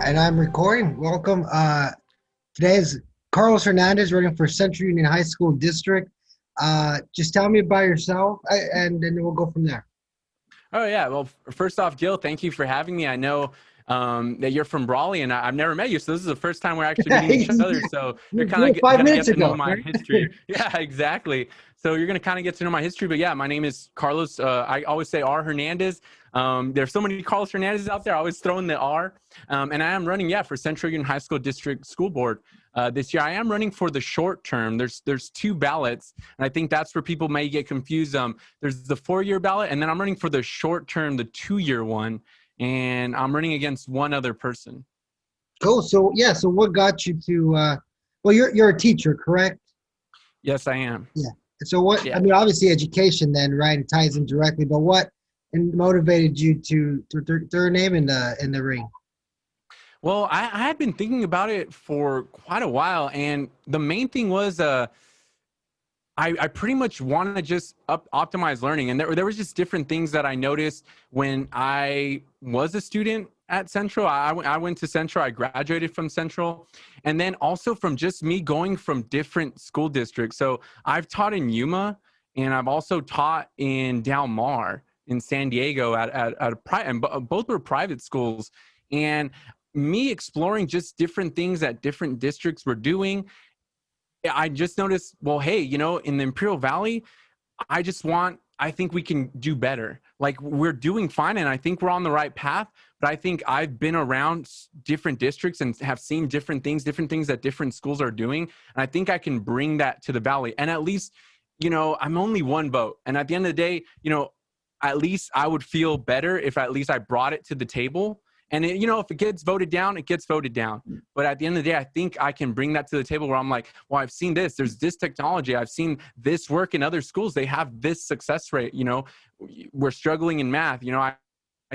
And I'm recording. Welcome. Today is Carlos Hernandez running for Central Union High School District. Just tell me about yourself, and then we'll go from there. Oh yeah. Well, first off, Jill, thank you for having me. I know that you're from Brawley, and I've never met you, so this is the first time we're actually meeting each other. So you're You kind were of five gonna get minutes to know ago, my right? history. Yeah, exactly. So you're gonna kind of get to know my history. But yeah, my name is Carlos. I always say R Hernandez. There's so many Carlos Hernandez out there. I always throw in the R. And I am running, for Central Union High School District School Board this year. I am running for the short term. There's two ballots, and I think that's where people may get confused. There's the 4-year ballot, and then I'm running for the short term, the 2-year one, and I'm running against one other person. Cool. So yeah. So what got you to? Well, you're a teacher, correct? Yes, I am. Yeah. So what? I Yeah. mean, obviously education, then, right? It ties in directly. But what and motivated you to throw your name in the ring? Well, I had been thinking about it for quite a while, and the main thing was I pretty much want to just optimize learning. And there was just different things that I noticed when I was a student at Central. I went to Central. I graduated from Central. And then also from just me going from different school districts. So I've taught in Yuma, and I've also taught in Del Mar in San Diego at and both were private schools. And me exploring just different things that different districts were doing, I just noticed, well, hey, in the Imperial Valley, I think we can do better. Like, we're doing fine, and I think we're on the right path. But I think I've been around different districts and have seen different things that different schools are doing. And I think I can bring that to the Valley. And at least, I'm only one vote. And at the end of the day, at least I would feel better if at least I brought it to the table. And if it gets voted down, it gets voted down. But at the end of the day, I think I can bring that to the table where I'm like, well, I've seen this. There's this technology. I've seen this work in other schools. They have this success rate. We're struggling in math. I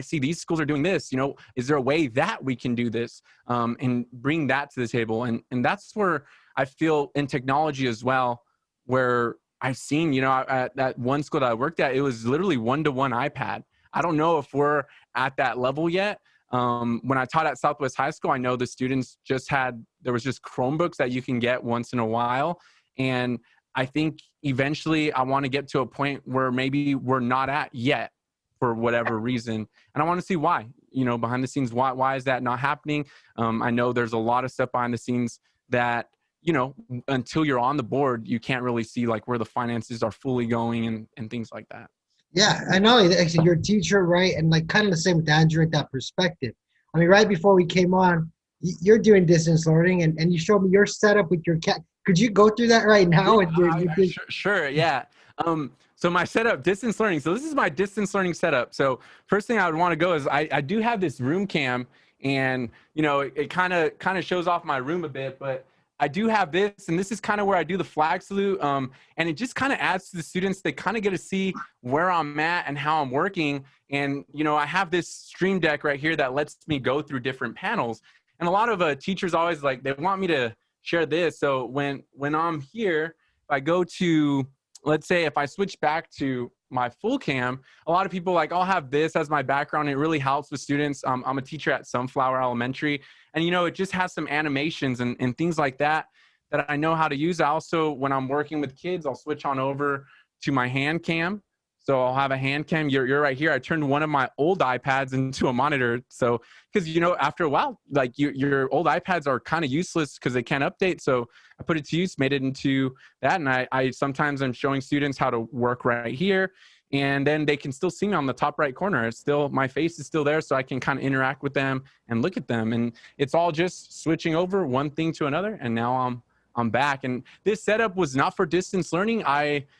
see these schools are doing this. Is there a way that we can do this and bring that to the table? And that's where I feel in technology as well, where I've seen, at that one school that I worked at, it was literally 1-to-1 iPad. I don't know if we're at that level yet. When I taught at Southwest High School, I know the students there was just Chromebooks that you can get once in a while. And I think eventually I want to get to a point where maybe we're not at yet for whatever reason. And I want to see why, behind the scenes, why is that not happening? I know there's a lot of stuff behind the scenes that, until you're on the board, you can't really see like where the finances are fully going and things like that. Yeah, I know. Actually, you're a teacher, right? And like kind of the same with Andrew at that perspective. I mean, right before we came on, you're doing distance learning, and you showed me your setup with your cat. Could you go through that right Yeah, now? And sure, yeah. So my setup, distance learning. So this is my distance learning setup. So first thing I would want to go is I do have this room cam, and it kind of shows off my room a bit, but I do have this, and this is kind of where I do the flag salute. And it just kind of adds to the students. They kind of get to see where I'm at and how I'm working. And I have this stream deck right here that lets me go through different panels. And a lot of teachers always they want me to share this. So when I'm here, if I go to, let's say if I switch back to my full cam, a lot of people I'll have this as my background. It really helps with students. I'm a teacher at Sunflower Elementary, and it just has some animations and things like that I know how to use. I also, when I'm working with kids, I'll switch on over to my hand cam. So I'll have a hand cam. You're right here. I turned one of my old iPads into a monitor. So, because, after a while, your old iPads are kind of useless because they can't update. So I put it to use, made it into that. And I sometimes I'm showing students how to work right here. And then they can still see me on the top right corner. It's still, my face is still there, so I can kind of interact with them and look at them. And it's all just switching over one thing to another. And now I'm back. And this setup was not for distance learning.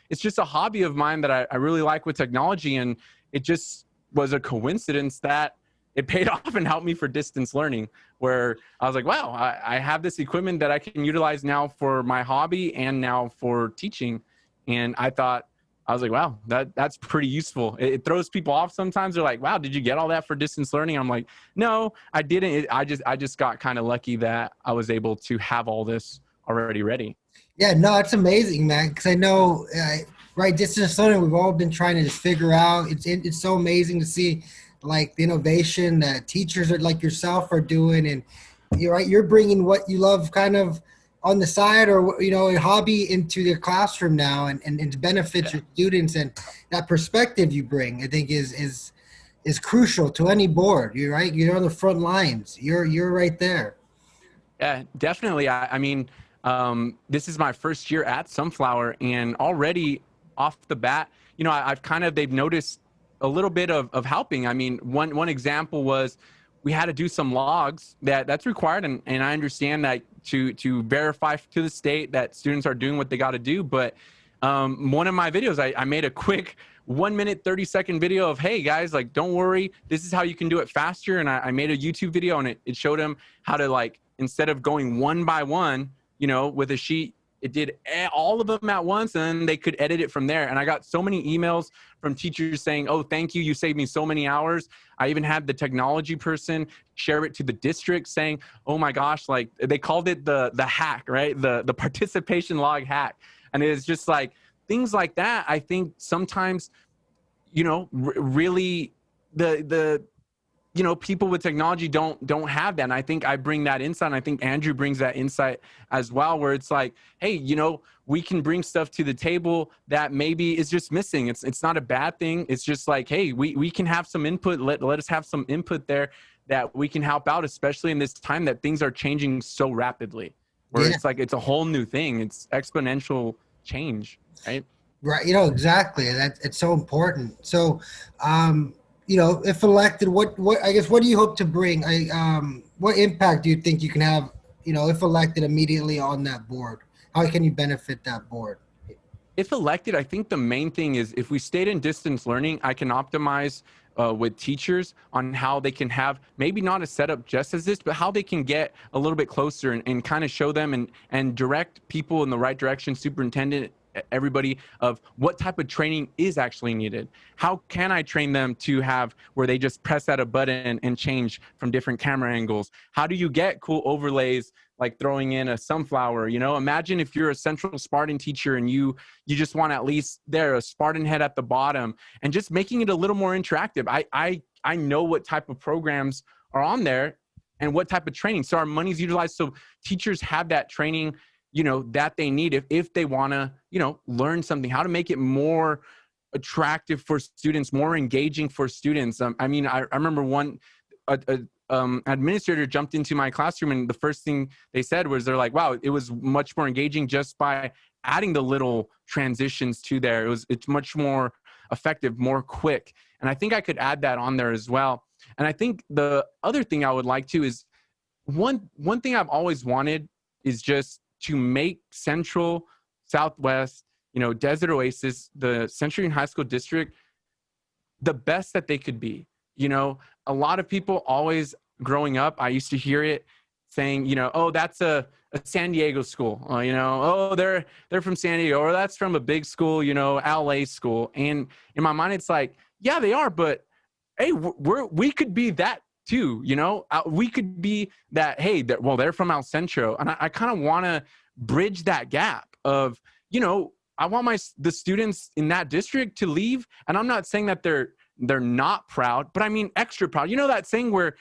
It's just a hobby of mine that I really like with technology. And it just was a coincidence that it paid off and helped me for distance learning, where I was like, wow, I have this equipment that I can utilize now for my hobby and now for teaching. And I was like, wow, that's pretty useful. It throws people off sometimes. They're like, wow, did you get all that for distance learning? I'm like, no, I didn't. I just got kind of lucky that I was able to have all this already ready. Yeah, no, it's amazing, man. Because I know, right, distance learning, we've all been trying to just figure out. It's so amazing to see like the innovation that teachers are like yourself are doing, and you're right, you're bringing what you love kind of on the side, or a hobby into your classroom now, and to benefit your students. And that perspective you bring, I think, is crucial to any board. You're right, you're on the front lines, you're right there. Yeah, definitely. I mean, this is my first year at Sunflower, and already off the bat, I've kind of, they've noticed a little bit of helping. I mean, one example was we had to do some logs that's required, and I understand that to verify to the state that students are doing what they got to do. But one of my videos, I made a quick 1 minute 30-second video of, hey guys, like, don't worry, this is how you can do it faster. And I made a YouTube video, and it showed them how to, like, instead of going one by one, with a sheet, it did all of them at once, and they could edit it from there. And I got so many emails from teachers saying, oh, thank you, you saved me so many hours. I even had the technology person share it to the district saying, oh my gosh, like, they called it the hack, right? The participation log hack. And it's just like things like that. I think sometimes, really the people with technology don't have that. And I think I bring that insight. And I think Andrew brings that insight as well, where it's like, hey, we can bring stuff to the table that maybe is just missing. It's not a bad thing. It's just like, hey, we can have some input. Let us have some input there that we can help out, especially in this time that things are changing so rapidly, where Yeah. it's like, it's a whole new thing. It's exponential change, right? Right, exactly. That it's so important. So, if elected, what I guess what do you hope to bring? What impact do you think you can have? If elected immediately on that board, how can you benefit that board? If elected, I think the main thing is if we stayed in distance learning, I can optimize with teachers on how they can have maybe not a setup just as this, but how they can get a little bit closer and kind of show them and direct people in the right direction, superintendent, everybody, of what type of training is actually needed. How can I train them to have where they just press at a button and change from different camera angles? How do you get cool overlays like throwing in a sunflower? Imagine if you're a Central Spartan teacher and you just want at least a Spartan head at the bottom, and just making it a little more interactive. I know what type of programs are on there and what type of training. So our money's utilized so teachers have that training that they need if they want to, learn something, how to make it more attractive for students, more engaging for students. I mean, I remember one administrator jumped into my classroom, and the first thing they said was, they're like, wow, it was much more engaging just by adding the little transitions to there. It's much more effective, more quick. And I think I could add that on there as well. And I think the other thing I would like to is one thing I've always wanted is just to make Central, Southwest, Desert Oasis, the Central Union High School District, the best that they could be. A lot of people always growing up, I used to hear it saying, oh, that's a San Diego school. Oh, they're from San Diego, or that's from a big school, LA school. And in my mind, it's like, yeah, they are, but hey, we could be that too. We could be that, hey, they're from El Centro. And I kind of want to bridge that gap of, I want the students in that district to leave. And I'm not saying that they're not proud, but I mean extra proud. That saying where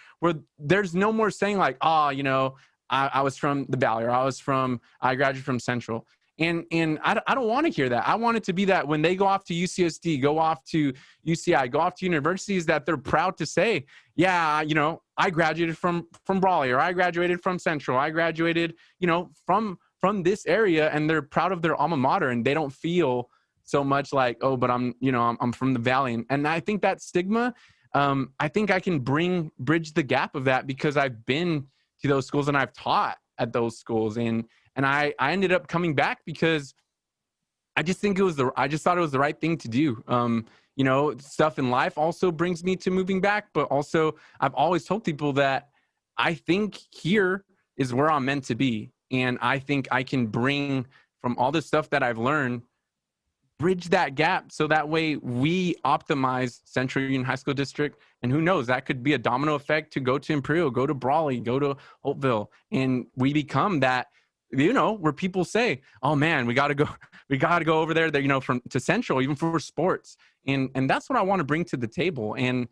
there's no more saying like, oh, I was from the Valley, or I graduated from Central. And I don't want to hear that. I want it to be that when they go off to UCSD, go off to UCI, go off to universities, that they're proud to say, yeah, I graduated from Brawley, or I graduated from Central. I graduated, from this area, and they're proud of their alma mater, and they don't feel so much like, oh, but I'm from the Valley. And I think that stigma, I think I can bridge the gap of that, because I've been to those schools and I've taught at those schools. And I ended up coming back because I just thought it was the right thing to do. Stuff in life also brings me to moving back, but also I've always told people that I think here is where I'm meant to be. And I think I can bring from all the stuff that I've learned, bridge that gap, so that way we optimize Central Union High School District. And who knows, that could be a domino effect to go to Imperial, go to Brawley, go to Holtville. And we become that, where people say, oh man, we got to go over there, to Central, even for sports. And that's what I want to bring to the table. And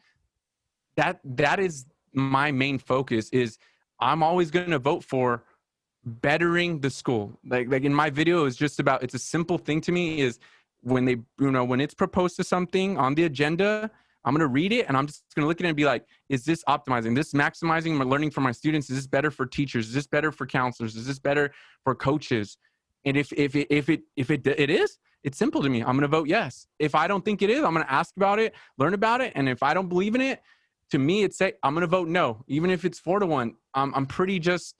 that is my main focus. Is I'm always going to vote for bettering the school. Like in my video is just about, it's a simple thing to me, is when they, when it's proposed to something on the agenda, I'm going to read it and I'm just going to look at it and be like, is this optimizing, this maximizing my learning for my students? Is this better for teachers? Is this better for counselors? Is this better for coaches? And if it is, it's simple to me. I'm going to vote yes. If I don't think it is, I'm going to ask about it, learn about it. And if I don't believe in it, to me, it's say, I'm going to vote no, even if it's 4-1. I'm pretty just,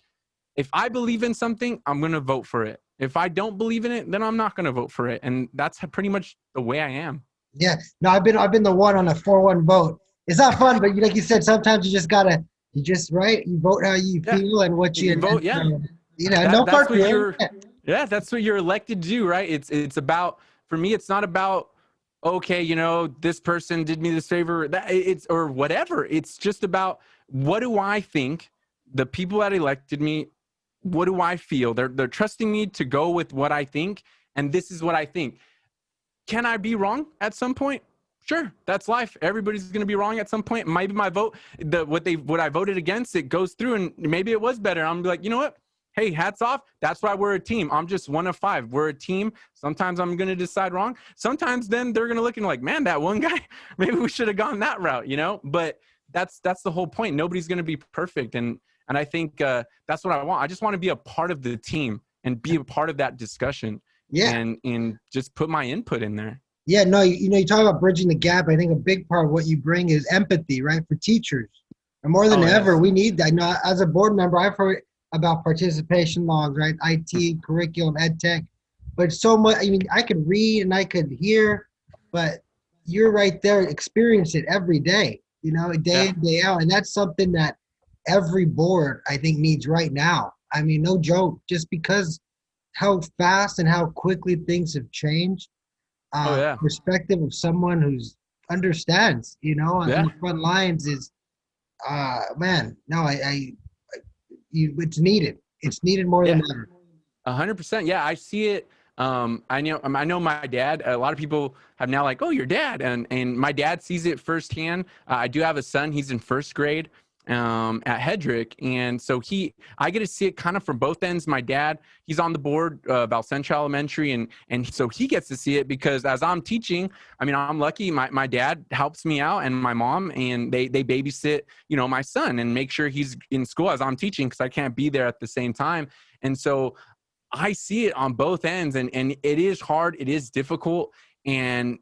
if I believe in something, I'm going to vote for it. If I don't believe in it, then I'm not going to vote for it. And that's pretty much the way I am. Yeah. No, I've been the one on a 4-1 vote. It's not fun, but like you said, sometimes you just gotta, you vote how you feel and what you vote. Yeah. No That's hard what feelings. that's what you're elected to do, right? It's about, for me, it's not about, okay, this person did me this favor, or whatever. It's just about, what do I think? The people that elected me, what do I feel? They're trusting me to go with what I think, and this is what I think. Can I be wrong at some point? Sure, that's life. Everybody's going to be wrong at some point. Maybe my vote, what I voted against, it goes through, and maybe it was better. I'm like, you know what? Hey, hats off. That's why we're a team. I'm just one of 5. We're a team. Sometimes I'm going to decide wrong. Sometimes then they're going to look and like, man, that one guy, maybe we should have gone that route, But that's the whole point. Nobody's going to be perfect, and I think that's what I want. I just want to be a part of the team and be a part of that discussion. Yeah. And just put my input in there. Yeah, no, you talk about bridging the gap. I think a big part of what you bring is empathy, right, for teachers. And more than ever, we need that. Now, as a board member, I've heard about participation logs, right, IT, curriculum, ed tech. But so much, I could read and I could hear, but you're right there, experience it every day, day in, day out. And that's something that every board, I think, needs right now. No joke, just because how fast and how quickly things have changed. Perspective of someone who's understands, on the front lines is, man, no, it's needed. It's needed more than ever. 100%. Yeah, I see it. I know my dad. A lot of people have now like, oh, your dad, and my dad sees it firsthand. I do have a son. He's in 1st grade. At Hedrick. And so I get to see it kind of from both ends. My dad, he's on the board about Central Elementary. And so he gets to see it because as I'm teaching, I'm lucky. My dad helps me out and my mom, and they babysit, my son and make sure he's in school as I'm teaching, because I can't be there at the same time. And so I see it on both ends, and it is hard. It is difficult. And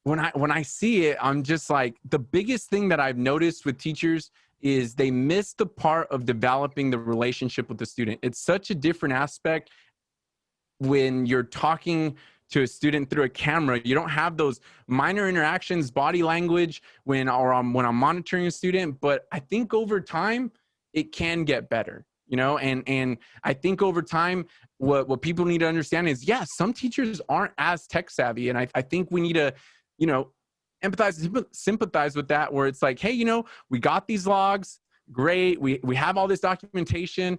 when I see it, I'm just like, the biggest thing that I've noticed with teachers is they miss the part of developing the relationship with the student. It's such a different aspect when you're talking to a student through a camera. You don't have those minor interactions, body language when I'm monitoring a student. But I think over time, it can get better, and I think over time, what people need to understand is, some teachers aren't as tech savvy. And I think we need to, empathize, sympathize with that, where it's like, hey, we got these logs, great. We have all this documentation.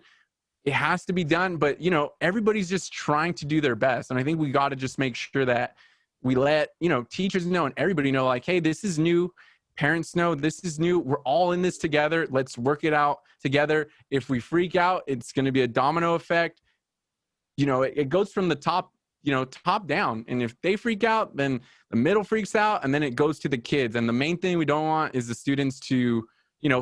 It has to be done, but everybody's just trying to do their best. And I think we got to just make sure that we let, teachers know and everybody know, like, hey, this is new. Parents know this is new. We're all in this together. Let's work it out together. If we freak out, it's going to be a domino effect. It goes from the top down. And if they freak out, then the middle freaks out, and then it goes to the kids. And the main thing we don't want is the students to,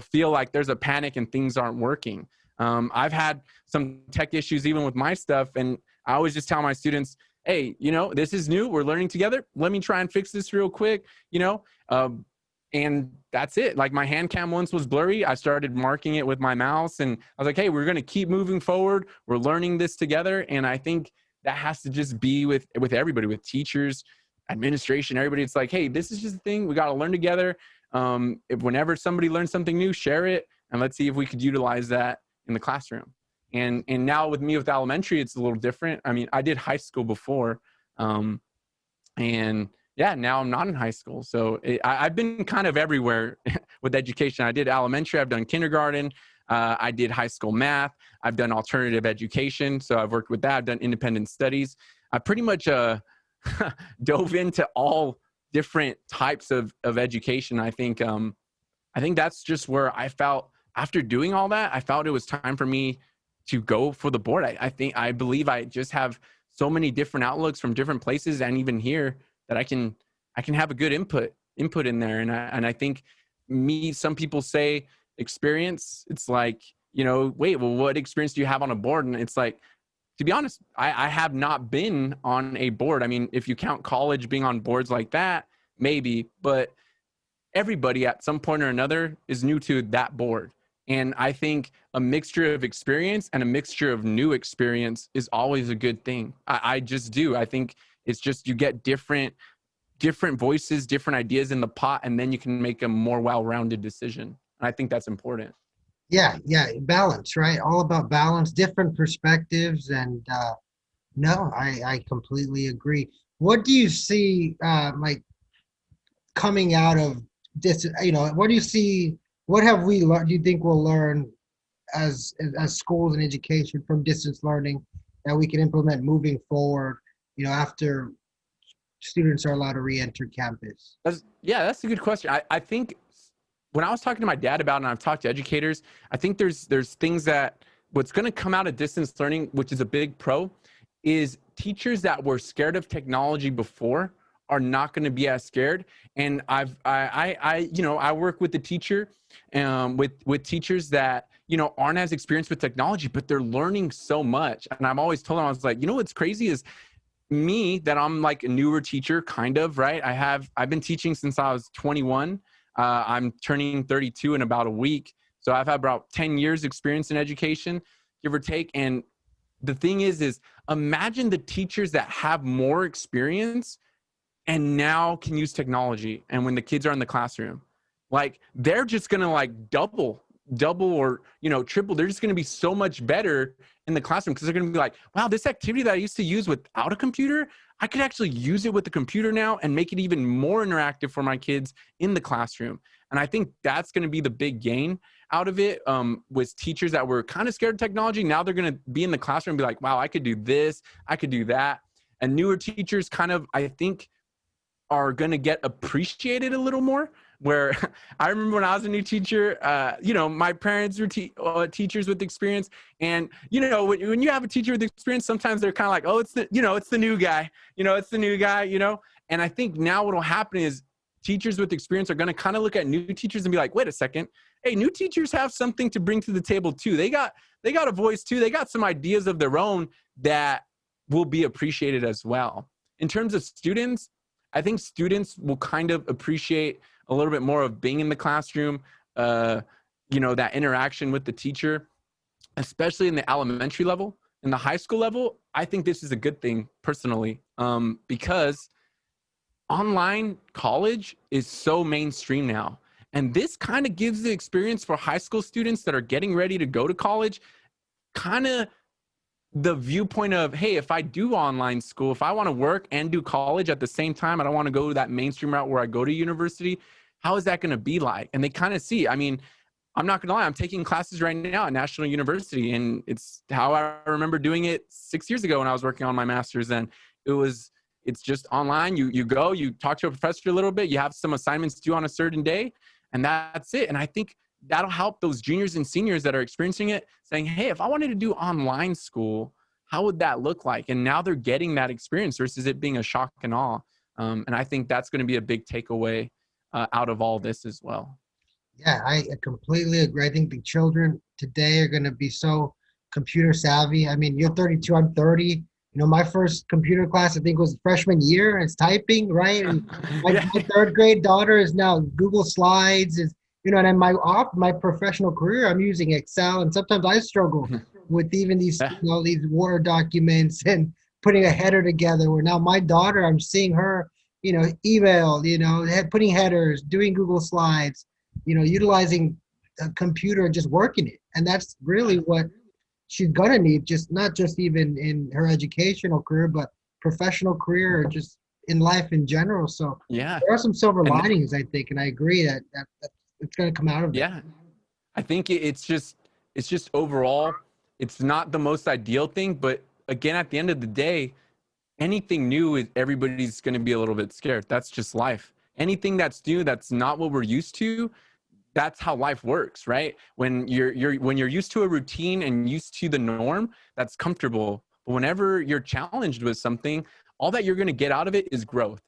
feel like there's a panic and things aren't working. I've had some tech issues even with my stuff. And I always just tell my students, hey, this is new. We're learning together. Let me try and fix this real quick, and that's it. Like my hand cam once was blurry. I started marking it with my mouse, and I was like, hey, we're going to keep moving forward. We're learning this together. And I think that has to just be with everybody, with teachers, administration, everybody. It's like, hey, this is just a thing. We got to learn together. If whenever somebody learns something new, share it, and let's see if we could utilize that in the classroom. And now with elementary, it's a little different. I did high school before, and now I'm not in high school. So I've been kind of everywhere with education. I did elementary. I've done kindergarten. I did high school math. I've done alternative education. So I've worked with that. I've done independent studies. I pretty much dove into all different types of education. I think that's just where I felt after doing all that, I felt it was time for me to go for the board. I believe I just have so many different outlooks from different places and even here that I can have a good input in there. And I think some people say experience. It's like, wait, well, what experience do you have on a board? And it's like, to be honest, I have not been on a board. I mean, if you count college being on boards like that, maybe, but everybody at some point or another is new to that board. And I think a mixture of experience and a mixture of new experience is always a good thing. I just do. I think it's just you get different voices, different ideas in the pot, and then you can make a more well-rounded decision. And I think that's important. Yeah, balance, right? All about balance, different perspectives, and no, I completely agree. What do you see like coming out of this? What do you see? What have we learned? Do you think we'll learn as schools and education from distance learning that we can implement moving forward? After students are allowed to re-enter campus. That's a good question. I think when I was talking to my dad about it, and I've talked to educators, I think there's things that what's going to come out of distance learning, which is a big pro, is teachers that were scared of technology before are not going to be as scared. And I work with the teacher, with teachers that, aren't as experienced with technology, but they're learning so much. And I've always told them, I was like, what's crazy is me, that I'm like a newer teacher, kind of, right? I've been teaching since I was 21. I'm turning 32 in about a week. So I've had about 10 years experience in education, give or take. And the thing is imagine the teachers that have more experience and now can use technology. And when the kids are in the classroom, like they're just going to like double or, triple. They're just going to be so much better in the classroom because they're going to be like, wow, this activity that I used to use without a computer, I could actually use it with the computer now and make it even more interactive for my kids in the classroom. And I think that's going to be the big gain out of it, with teachers that were kind of scared of technology. Now they're going to be in the classroom and be like, wow, I could do this, I could do that. And newer teachers kind of, I think, are going to get appreciated a little more. Where I remember when I was a new teacher, my parents were teachers with experience. And, when you have a teacher with experience, sometimes they're kind of like, oh, it's the new guy, it's the new guy. And I think now what will happen is teachers with experience are going to kind of look at new teachers and be like, wait a second. Hey, new teachers have something to bring to the table too. They got a voice too. They got some ideas of their own that will be appreciated as well. In terms of students, I think students will kind of appreciate a little bit more of being in the classroom, that interaction with the teacher, especially in the elementary level. In the high school level, I think this is a good thing personally, because online college is so mainstream now. And this kind of gives the experience for high school students that are getting ready to go to college, kind of the viewpoint of, hey, if I do online school, if I want to work and do college at the same time, I don't want to go that mainstream route where I go to university, how is that going to be like? And they kind of see, I mean, I'm not going to lie, I'm taking classes right now at National University, and it's how I remember doing it 6 years ago when I was working on my master's. And it's just online. You go, you talk to a professor a little bit, you have some assignments due on a certain day, and that's it. And I think that'll help those juniors and seniors that are experiencing it, saying, hey, if I wanted to do online school, how would that look like? And now they're getting that experience versus it being a shock and awe. And I think that's going to be a big takeaway out of all this as well. Yeah, I completely agree. I think the children today are going to be so computer savvy. I mean, you're 32, I'm 30. My first computer class, I think, was freshman year. It's typing, right? And my third grade daughter is now Google Slides. And then my professional career, I'm using Excel, and sometimes I struggle with even these these Word documents and putting a header together. Where now my daughter, I'm seeing her, email, putting headers, doing Google Slides, utilizing a computer and just working it, and that's really what she's gonna need, not just even in her educational career, but professional career or just in life in general. So yeah, there are some silver linings, I think, and I agree that it's going to come out of it. Yeah, I think it's just overall, it's not the most ideal thing, but again, at the end of the day, anything new, everybody's going to be a little bit scared. That's just life. Anything that's new, that's not what we're used to, that's how life works, right? When you're used to a routine and used to the norm, that's comfortable. But whenever you're challenged with something, all that you're going to get out of it is growth.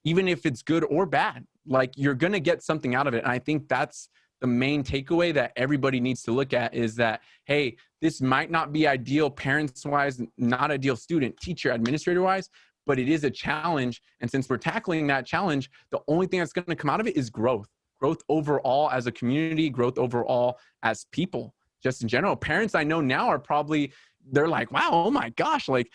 Even if it's good or bad, like you're going to get something out of it. And I think that's the main takeaway that everybody needs to look at, is that, hey, this might not be ideal parents wise, not ideal student, teacher, administrator wise, but it is a challenge. And since we're tackling that challenge, the only thing that's going to come out of it is growth overall as a community, growth overall as people, just in general. Parents I know now are probably, they're like, wow, oh my gosh, like,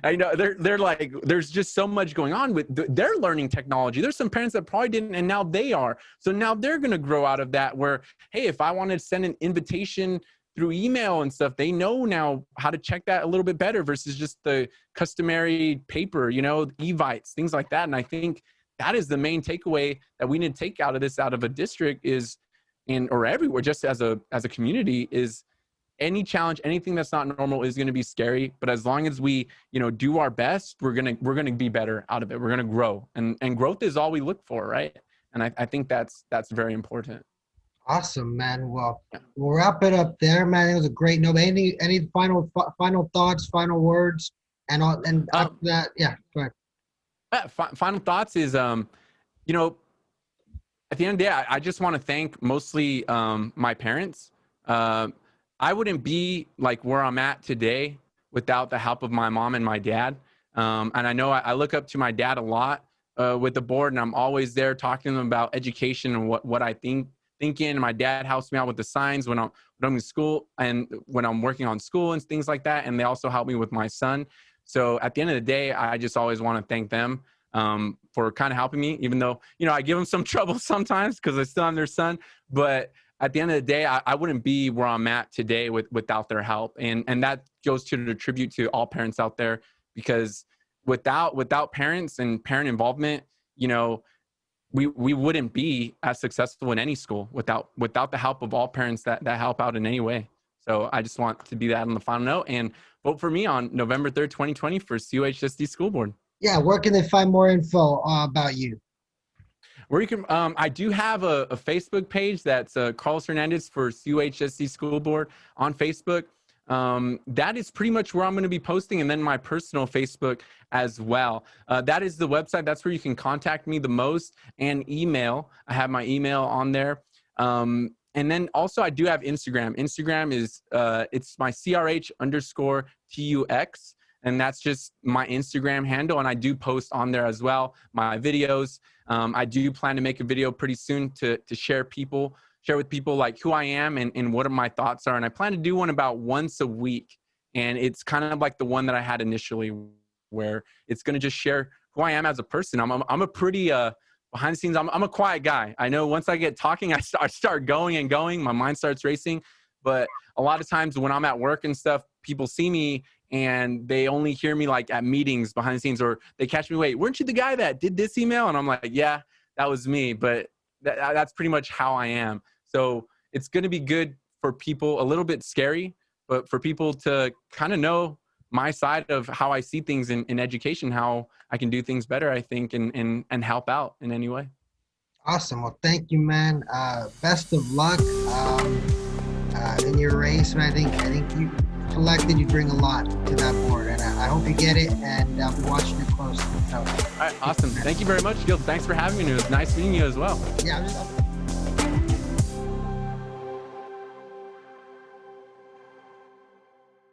I know they're like, there's just so much going on with they're learning technology. There's some parents that probably didn't, and now they are. So now they're going to grow out of that, where, hey, if I want to send an invitation through email and stuff, they know now how to check that a little bit better versus just the customary paper, evites, things like that. And I think that is the main takeaway that we need to take out of this, out of a district, is or everywhere, just as a community, is any challenge, anything that's not normal is going to be scary. But as long as we, do our best, we're going to be better out of it. We're going to grow, and growth is all we look for. Right. And I think that's very important. Awesome, man. Well, we'll wrap it up there, man. It was a great note. Any final thoughts, final words, and after that, yeah, go ahead. Final thoughts is, at the end of the day, I just want to thank mostly my parents. I wouldn't be like where I'm at today without the help of my mom and my dad. And I know I look up to my dad a lot with the board, and I'm always there talking to them about education and what I thinking. And my dad helps me out with the signs when I'm in school and when I'm working on school and things like that. And they also help me with my son. So at the end of the day, I just always want to thank them for kind of helping me, even though, I give them some trouble sometimes because I still am their son. But at the end of the day, I wouldn't be where I'm at today without their help. And that goes to the tribute to all parents out there, because without parents and parent involvement, we wouldn't be as successful in any school without the help of all parents that help out in any way. So I just want to be that on the final note, and vote for me on November 3rd, 2020 for CUHSD School Board. Yeah, where can they find more info about you? Where you can, I do have a Facebook page that's Carlos Hernandez for CUHSD School Board on Facebook. That is pretty much where I'm going to be posting, and then my personal Facebook as well. That is the website. That's where you can contact me the most, and email. I have my email on there. And then also I do have Instagram. Instagram is, it's my CRH_TUX. And that's just my Instagram handle. And I do post on there as well, my videos. I do plan to make a video pretty soon to share with people like who I am and what my thoughts are. And I plan to do one about once a week. And it's kind of like the one that I had initially, where it's going to just share who I am as a person. I'm a pretty, behind the scenes, I'm a quiet guy. I know once I get talking, I start going, my mind starts racing. But a lot of times when I'm at work and stuff, people see me and they only hear me like at meetings behind the scenes, or they catch me, wait, weren't you the guy that did this email? And I'm like, yeah, that was me. But that's pretty much how I am. So it's going to be good for people, a little bit scary, but for people to kind of know my side of how I see things in education, how I can do things better, I think, and help out in any way. Awesome. Well, thank you, man. Best of luck in your race. And I think you collected, you bring a lot to that board, and I hope you get it, and I'll be watching it closely. So, all right, awesome. Thank you very much, Gil. Thanks for having me. It was nice meeting you as well. Yeah,